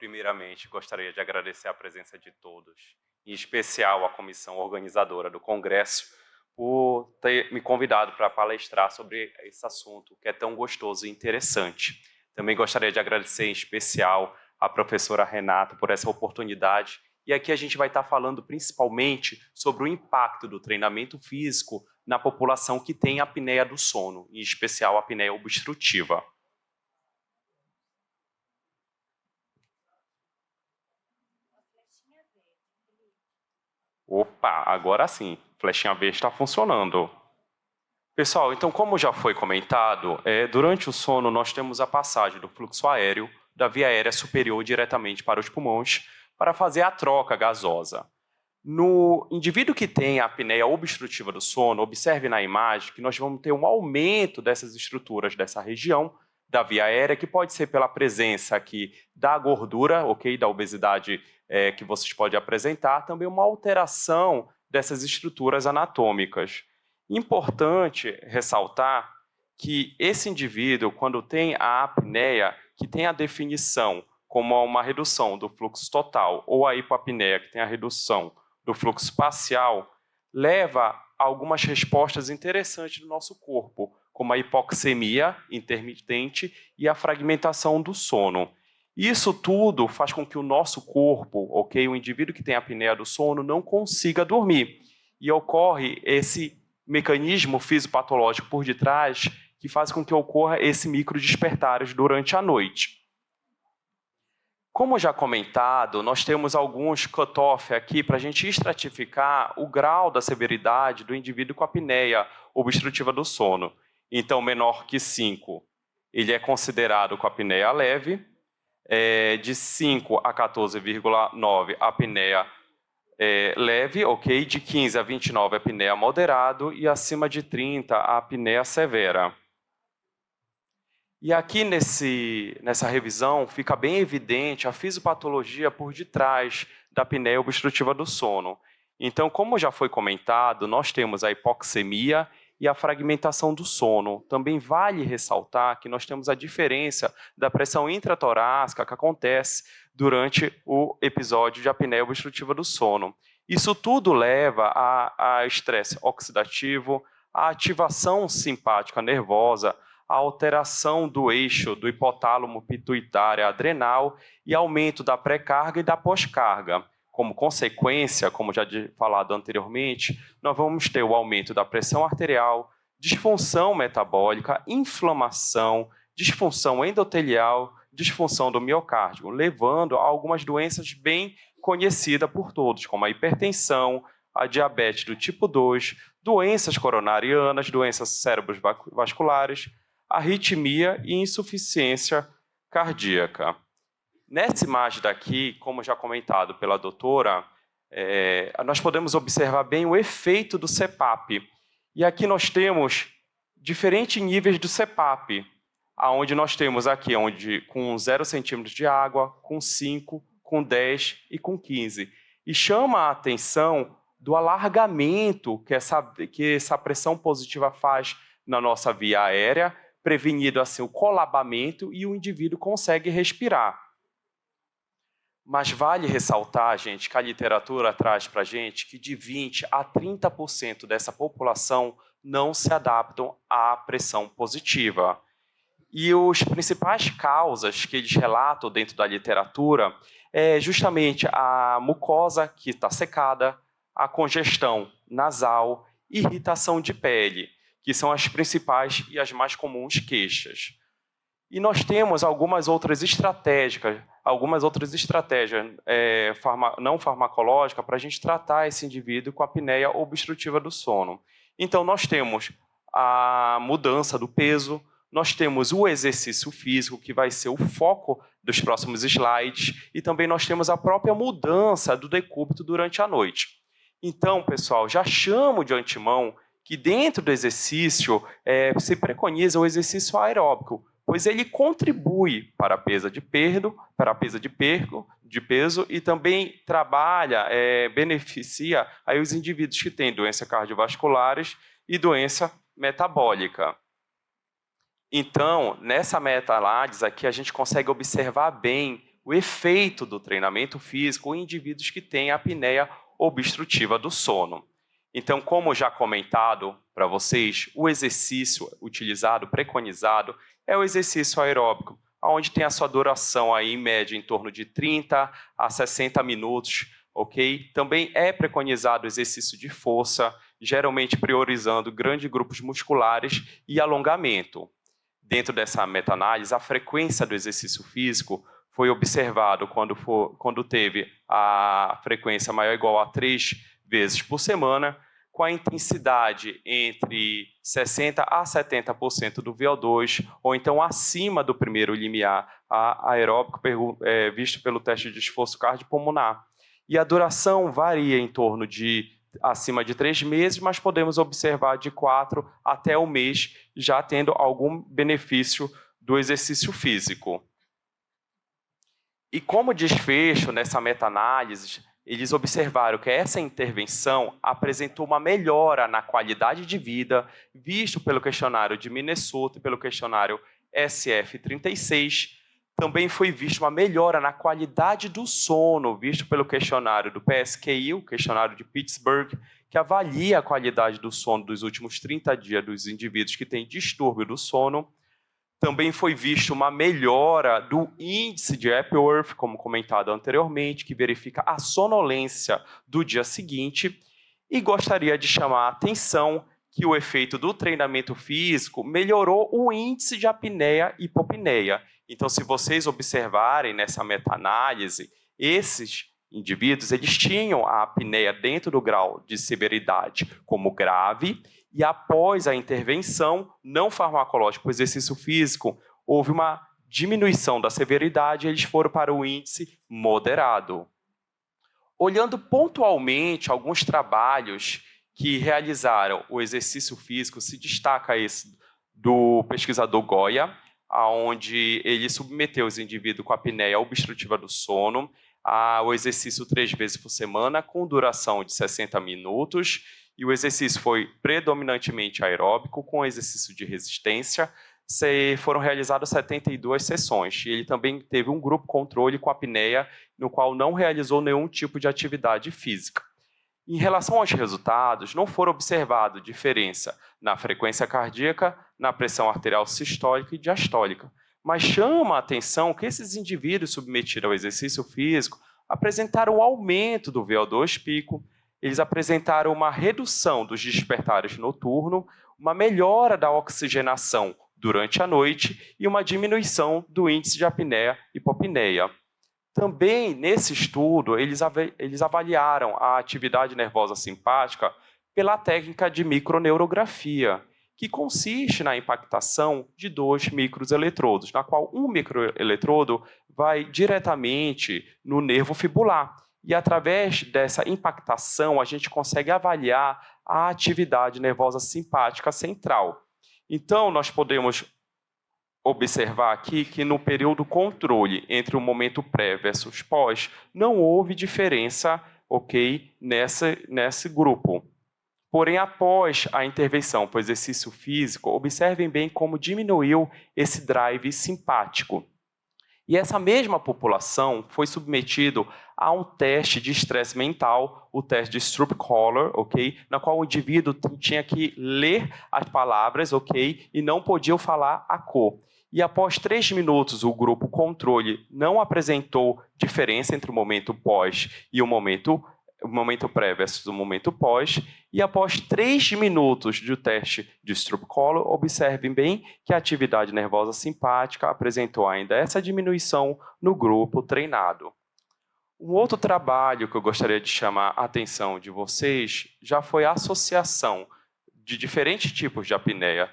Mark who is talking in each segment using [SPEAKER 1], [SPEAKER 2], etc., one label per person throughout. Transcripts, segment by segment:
[SPEAKER 1] Primeiramente, gostaria de agradecer a presença de todos, em especial a comissão organizadora do Congresso, por ter me convidado para palestrar sobre esse assunto que é tão gostoso e interessante. Também gostaria de agradecer em especial a professora Renata por essa oportunidade. E aqui a gente vai estar falando principalmente sobre o impacto do treinamento físico na população que tem apneia do sono, em especial a apneia obstrutiva. Opa, agora sim, flechinha verde está funcionando. Pessoal, então como já foi comentado, durante o sono nós temos a passagem do fluxo aéreo da via aérea superior diretamente para os pulmões para fazer a troca gasosa. No indivíduo que tem a apneia obstrutiva do sono, observe na imagem que nós vamos ter um aumento dessas estruturas dessa região da via aérea, que pode ser pela presença aqui da gordura, ok, da obesidade que vocês podem apresentar, também uma alteração dessas estruturas anatômicas. Importante ressaltar que esse indivíduo, quando tem a apneia, que tem a definição como uma redução do fluxo total, ou a hipoapneia, que tem a redução do fluxo parcial, leva a algumas respostas interessantes do nosso corpo, como a hipoxemia intermitente e a fragmentação do sono. Isso tudo faz com que o nosso corpo, ok, o indivíduo que tem a apneia do sono, não consiga dormir. E ocorre esse mecanismo fisiopatológico por detrás que faz com que ocorra esse microdespertares durante a noite. Como já comentado, nós temos alguns cutoff aqui para a gente estratificar o grau da severidade do indivíduo com apneia obstrutiva do sono. Então, menor que 5, ele é considerado com apneia leve, de 5 a 14,9, apneia leve, ok? De 15 a 29, apneia moderado e acima de 30, a apneia severa. E aqui nessa revisão fica bem evidente a fisiopatologia por detrás da apneia obstrutiva do sono. Então, como já foi comentado, nós temos a hipoxemia e a fragmentação do sono. Também vale ressaltar que nós temos a diferença da pressão intratorácica que acontece durante o episódio de apneia obstrutiva do sono. Isso tudo leva a estresse oxidativo, a ativação simpática nervosa, a alteração do eixo do hipotálamo pituitário adrenal e aumento da pré-carga e da pós-carga. Como consequência, como já falado anteriormente, nós vamos ter o aumento da pressão arterial, disfunção metabólica, inflamação, disfunção endotelial, disfunção do miocárdio, levando a algumas doenças bem conhecidas por todos, como a hipertensão, a diabetes do tipo 2, doenças coronarianas, doenças cerebrovasculares, arritmia e insuficiência cardíaca. Nessa imagem daqui, como já comentado pela doutora, nós podemos observar bem o efeito do CPAP. E aqui nós temos diferentes níveis do CPAP, onde nós temos aqui com 0 centímetros de água, com 5, com 10 e com 15. E chama a atenção do alargamento que essa pressão positiva faz na nossa via aérea, prevenido assim o colabamento e o indivíduo consegue respirar. Mas vale ressaltar, gente, que a literatura traz para a gente que de 20% a 30% dessa população não se adaptam à pressão positiva. E as principais causas que eles relatam dentro da literatura é justamente a mucosa que está secada, a congestão nasal, irritação de pele, que são as principais e as mais comuns queixas. E nós temos algumas outras estratégias não farmacológicas para a gente tratar esse indivíduo com apneia obstrutiva do sono. Então, nós temos a mudança do peso, nós temos o exercício físico, que vai ser o foco dos próximos slides, e também nós temos a própria mudança do decúbito durante a noite. Então, pessoal, já chamo de antemão que dentro do exercício se preconiza o exercício aeróbico, pois ele contribui para a perda de peso e também beneficia aí os indivíduos que têm doenças cardiovasculares e doença metabólica. Então, nessa meta-análise aqui, a gente consegue observar bem o efeito do treinamento físico em indivíduos que têm apneia obstrutiva do sono. Então, como já comentado para vocês, o exercício utilizado, preconizado, é o exercício aeróbico, onde tem a sua duração aí, em média em torno de 30 a 60 minutos, ok? Também é preconizado o exercício de força, geralmente priorizando grandes grupos musculares e alongamento. Dentro dessa meta-análise, a frequência do exercício físico foi observado quando teve a frequência maior ou igual a 3 vezes por semana, com a intensidade entre 60% a 70% do VO2, ou então acima do primeiro limiar aeróbico visto pelo teste de esforço cardiopulmonar. E a duração varia em torno de acima de 3 meses, mas podemos observar de 4 até 1 mês, já tendo algum benefício do exercício físico. E como desfecho nessa meta-análise, eles observaram que essa intervenção apresentou uma melhora na qualidade de vida, visto pelo questionário de Minnesota e pelo questionário SF-36. Também foi visto uma melhora na qualidade do sono, visto pelo questionário do PSQI, o questionário de Pittsburgh, que avalia a qualidade do sono dos últimos 30 dias dos indivíduos que têm distúrbio do sono. Também foi visto uma melhora do índice de Epworth, como comentado anteriormente, que verifica a sonolência do dia seguinte. E gostaria de chamar a atenção que o efeito do treinamento físico melhorou o índice de apneia e hipopneia. Então, se vocês observarem nessa meta-análise, esses indivíduos eles tinham a apneia dentro do grau de severidade como grave, e após a intervenção não farmacológica, o exercício físico, houve uma diminuição da severidade e eles foram para o índice moderado. Olhando pontualmente alguns trabalhos que realizaram o exercício físico, se destaca esse do pesquisador Goya, onde ele submeteu os indivíduos com apneia obstrutiva do sono ao exercício 3 vezes por semana, com duração de 60 minutos, e o exercício foi predominantemente aeróbico, com exercício de resistência. Foram realizadas 72 sessões. E ele também teve um grupo controle com apneia, no qual não realizou nenhum tipo de atividade física. Em relação aos resultados, não foram observadas diferença na frequência cardíaca, na pressão arterial sistólica e diastólica. Mas chama a atenção que esses indivíduos submetidos ao exercício físico apresentaram um aumento do VO2 pico, eles apresentaram uma redução dos despertares noturnos, uma melhora da oxigenação durante a noite e uma diminuição do índice de apneia e hipopneia. Também, nesse estudo, eles avaliaram a atividade nervosa simpática pela técnica de microneurografia, que consiste na impactação de 2 microeletrodos, na qual um microeletrodo vai diretamente no nervo fibular. E, através dessa impactação, a gente consegue avaliar a atividade nervosa simpática central. Então, nós podemos observar aqui que no período controle entre o momento pré versus pós, não houve diferença, ok, nesse grupo. Porém, após a intervenção para o exercício físico, observem bem como diminuiu esse drive simpático. E essa mesma população foi submetido a um teste de estresse mental, o teste de Stroop-Color, ok? Na qual o indivíduo tinha que ler as palavras, ok? E não podia falar a cor. E após 3 minutos, o grupo controle não apresentou diferença entre o momento pós e o momento pré versus o momento pós, e após 3 minutos do teste de Stroop-Color, observem bem que a atividade nervosa simpática apresentou ainda essa diminuição no grupo treinado. Um outro trabalho que eu gostaria de chamar a atenção de vocês já foi a associação de diferentes tipos de apneia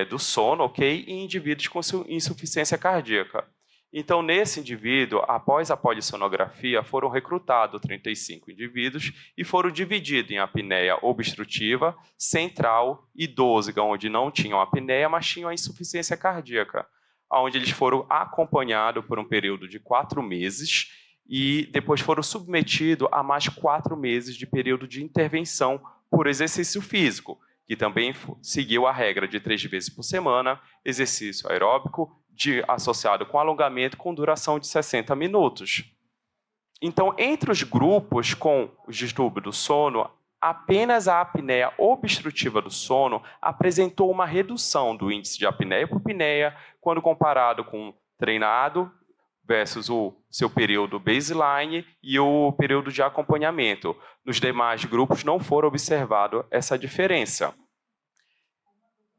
[SPEAKER 1] do sono, ok, em indivíduos com insuficiência cardíaca. Então, nesse indivíduo, após a polissonografia, foram recrutados 35 indivíduos e foram divididos em apneia obstrutiva, central e 12, onde não tinham apneia, mas tinham a insuficiência cardíaca, onde eles foram acompanhados por um período de 4 meses e depois foram submetidos a mais 4 meses de período de intervenção por exercício físico, que também seguiu a regra de 3 vezes por semana, exercício aeróbico, associado com alongamento com duração de 60 minutos. Então, entre os grupos com os distúrbios do sono, apenas a apneia obstrutiva do sono apresentou uma redução do índice de apneia e hipopneia quando comparado com treinado versus o seu período baseline e o período de acompanhamento. Nos demais grupos não foram observado essa diferença.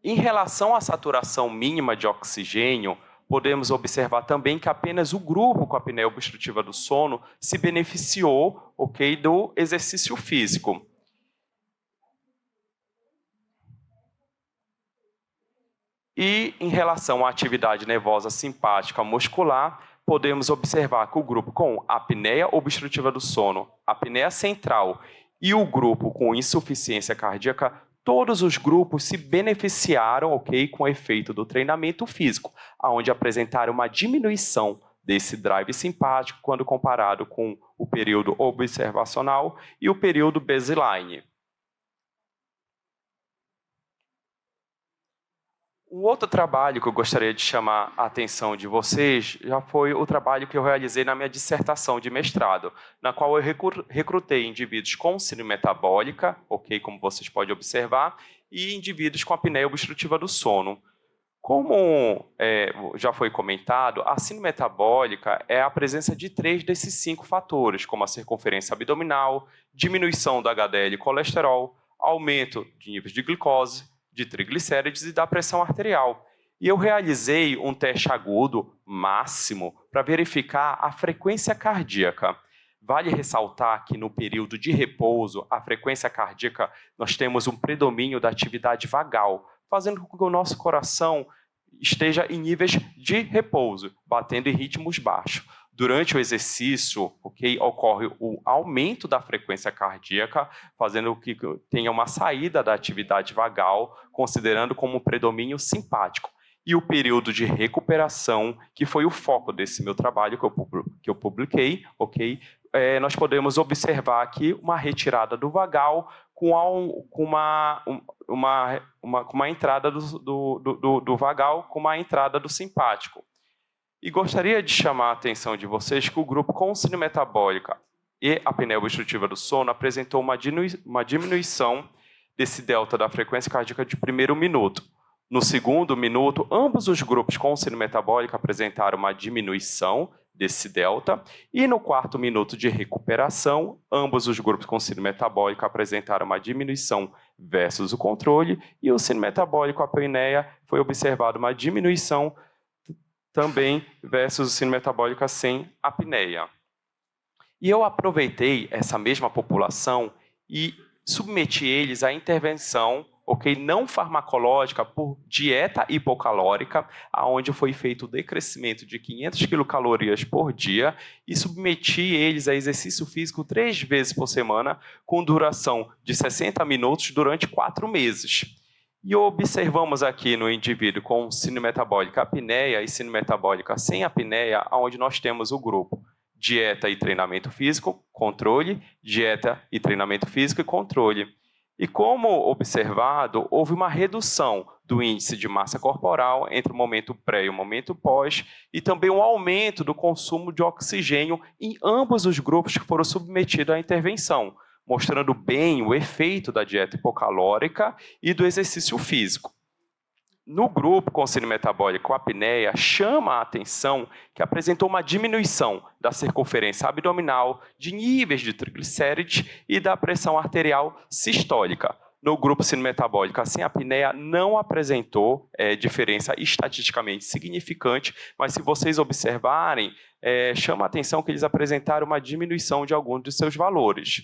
[SPEAKER 1] Em relação à saturação mínima de oxigênio, podemos observar também que apenas o grupo com a apneia obstrutiva do sono se beneficiou, do exercício físico. E em relação à atividade nervosa simpática muscular, podemos observar que o grupo com apneia obstrutiva do sono, apneia central e o grupo com insuficiência cardíaca, todos os grupos se beneficiaram, com o efeito do treinamento físico, onde apresentaram uma diminuição desse drive simpático quando comparado com o período observacional e o período baseline. Um outro trabalho que eu gostaria de chamar a atenção de vocês já foi o trabalho que eu realizei na minha dissertação de mestrado, na qual eu recrutei indivíduos com síndrome metabólica, como vocês podem observar, e indivíduos com apneia obstrutiva do sono. Como já foi comentado, a síndrome metabólica é a presença de 3 desses 5 fatores, como a circunferência abdominal, diminuição do HDL e colesterol, aumento de níveis de glicose, de triglicérides e da pressão arterial. E eu realizei um teste agudo máximo para verificar a frequência cardíaca. Vale ressaltar que no período de repouso, a frequência cardíaca, nós temos um predomínio da atividade vagal, fazendo com que o nosso coração esteja em níveis de repouso, batendo em ritmos baixos. Durante o exercício, ocorre o aumento da frequência cardíaca, fazendo com que tenha uma saída da atividade vagal, considerando como um predomínio simpático. E o período de recuperação, que foi o foco desse meu trabalho que eu publiquei, nós podemos observar aqui uma retirada do vagal com uma entrada do vagal com uma entrada do simpático. E gostaria de chamar a atenção de vocês que o grupo com síndrome metabólica e apneia obstrutiva do sono apresentou uma diminuição desse delta da frequência cardíaca de primeiro minuto. No segundo minuto, ambos os grupos com síndrome metabólica apresentaram uma diminuição desse delta, e no quarto minuto de recuperação, ambos os grupos com síndrome metabólica apresentaram uma diminuição versus o controle, e o síndrome metabólico apneia foi observado uma diminuição também versus o síndrome metabólica sem apneia. E eu aproveitei essa mesma população e submeti eles à intervenção não farmacológica por dieta hipocalórica, onde foi feito o decrescimento de 500 quilocalorias por dia e submeti eles a exercício físico 3 vezes por semana, com duração de 60 minutos durante 4 meses. E observamos aqui no indivíduo com síndrome metabólica apneia e síndrome metabólica sem apneia, onde nós temos o grupo dieta e treinamento físico, controle, dieta e treinamento físico e controle. E como observado, houve uma redução do índice de massa corporal entre o momento pré e o momento pós, e também um aumento do consumo de oxigênio em ambos os grupos que foram submetidos à intervenção, mostrando bem o efeito da dieta hipocalórica e do exercício físico. No grupo com síndrome metabólica com apneia, chama a atenção que apresentou uma diminuição da circunferência abdominal, de níveis de triglicérides e da pressão arterial sistólica. No grupo síndrome metabólica sem apneia, não apresentou diferença estatisticamente significante, mas se vocês observarem, chama a atenção que eles apresentaram uma diminuição de alguns de seus valores.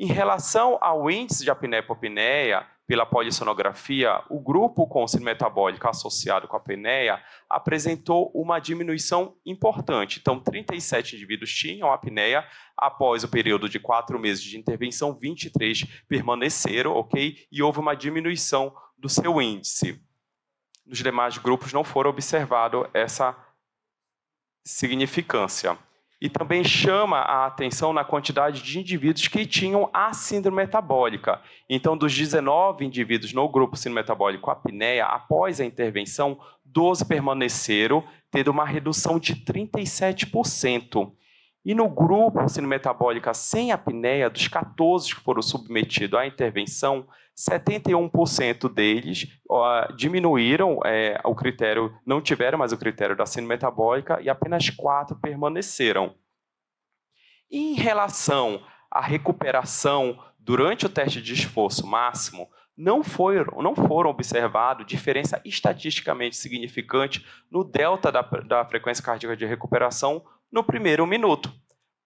[SPEAKER 1] Em relação ao índice de apneia e hipopneia, pela polissonografia, o grupo com síndrome metabólica associado com a apneia apresentou uma diminuição importante. Então, 37 indivíduos tinham apneia, após o período de 4 meses de intervenção, 23 permaneceram, e houve uma diminuição do seu índice. Nos demais grupos não foram observado essa significância. E também chama a atenção na quantidade de indivíduos que tinham a síndrome metabólica. Então, dos 19 indivíduos no grupo síndrome metabólico apneia, após a intervenção, 12 permaneceram tendo uma redução de 37%. E no grupo síndrome metabólica sem apneia, dos 14 que foram submetidos à intervenção, 71% deles diminuíram o critério, não tiveram mais o critério da síndrome metabólica e apenas 4 permaneceram. E em relação à recuperação durante o teste de esforço máximo, não foram observados diferença estatisticamente significante no delta da frequência cardíaca de recuperação no primeiro minuto.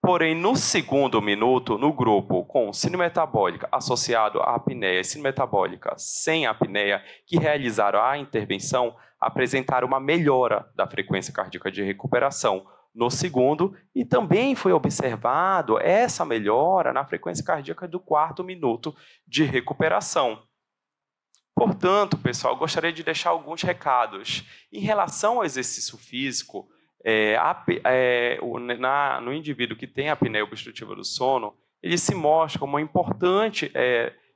[SPEAKER 1] Porém, no segundo minuto, no grupo com síndrome metabólica associado à apneia e síndrome metabólica sem apneia, que realizaram a intervenção, apresentaram uma melhora da frequência cardíaca de recuperação no segundo, e também foi observado essa melhora na frequência cardíaca do quarto minuto de recuperação. Portanto, pessoal, gostaria de deixar alguns recados. Em relação ao exercício físico, no indivíduo que tem apneia obstrutiva do sono, ele se mostra como uma importante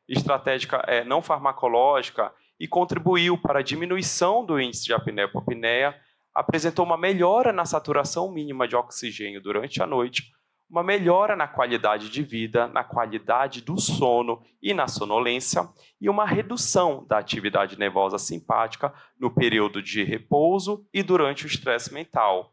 [SPEAKER 1] estratégia não farmacológica e contribuiu para a diminuição do índice de apneia-hipopneia, apresentou uma melhora na saturação mínima de oxigênio durante a noite, uma melhora na qualidade de vida, na qualidade do sono e na sonolência, e uma redução da atividade nervosa simpática no período de repouso e durante o estresse mental.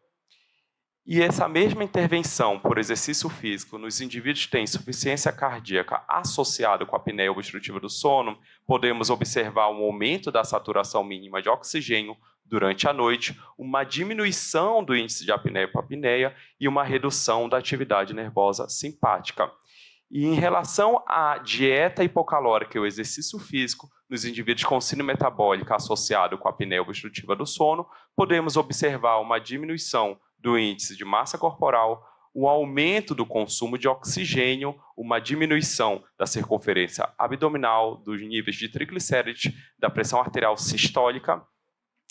[SPEAKER 1] E essa mesma intervenção por exercício físico nos indivíduos que têm insuficiência cardíaca associada com a apneia obstrutiva do sono, podemos observar um aumento da saturação mínima de oxigênio durante a noite, uma diminuição do índice de apneia-hipopneia e uma redução da atividade nervosa simpática. E em relação à dieta hipocalórica e o exercício físico, nos indivíduos com síndrome metabólica associado com a apneia obstrutiva do sono, podemos observar uma diminuição do índice de massa corporal, um aumento do consumo de oxigênio, uma diminuição da circunferência abdominal, dos níveis de triglicérides, da pressão arterial sistólica,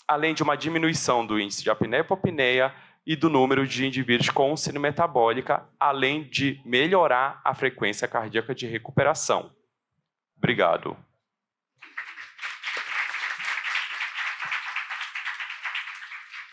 [SPEAKER 1] além de uma diminuição do índice de apneia-hipopneia e do número de indivíduos com síndrome metabólica, além de melhorar a frequência cardíaca de recuperação. Obrigado.